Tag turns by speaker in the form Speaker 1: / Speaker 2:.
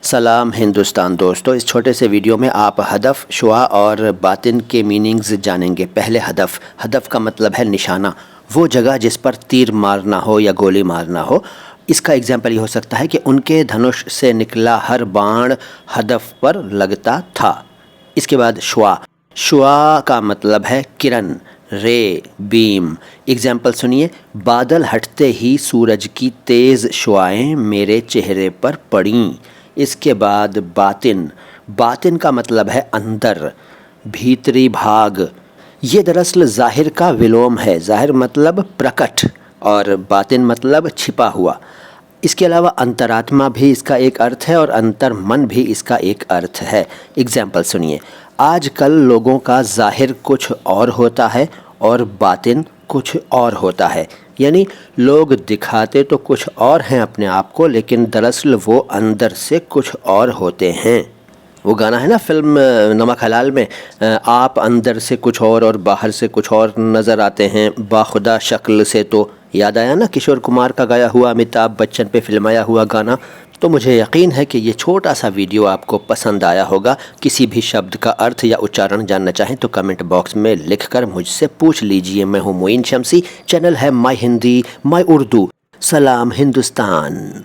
Speaker 1: सलाम हिंदुस्तान दोस्तों, इस छोटे से वीडियो में आप हदफ, शुआ और बातिन के मीनिंग्स जानेंगे। पहले हदफ का मतलब है निशाना, वो जगह जिस पर तीर मारना हो या गोली मारना हो। इसका एग्जाम्पल ये हो सकता है कि उनके धनुष से निकला हर बाण हदफ पर लगता था। इसके बाद शुआ का मतलब है किरण, रे, बीम। एग्जाम्पल सुनिए, बादल हटते ही सूरज की तेज़ शुआएं मेरे चेहरे पर पड़ीं। इसके बाद बातिन का मतलब है अंदर, भीतरी भाग। ये दरअसल ज़ाहिर का विलोम है। ज़ाहिर मतलब प्रकट और बातिन मतलब छिपा हुआ। इसके अलावा अंतरात्मा भी इसका एक अर्थ है और अंतर मन भी इसका एक अर्थ है। एग्जाम्पल सुनिए, आजकल लोगों का ज़ाहिर कुछ और होता है और बातिन कुछ और होता है। यानी लोग दिखाते तो कुछ और हैं अपने आप को, लेकिन दरअसल वो अंदर से कुछ और होते हैं। वो गाना है ना फिल्म नमक हलाल में, आप अंदर से कुछ और बाहर से कुछ और नज़र आते हैं बाखुदा शक्ल से। तो याद आया ना किशोर कुमार का गाया हुआ, अमिताभ बच्चन पे फिल्माया हुआ गाना। तो मुझे यकीन है कि ये छोटा सा वीडियो आपको पसंद आया होगा। किसी भी शब्द का अर्थ या उच्चारण जानना चाहें तो कमेंट बॉक्स में लिखकर मुझसे पूछ लीजिए। मैं हूँ मोइन शमसी, चैनल है माई हिंदी माई उर्दू। सलाम हिंदुस्तान।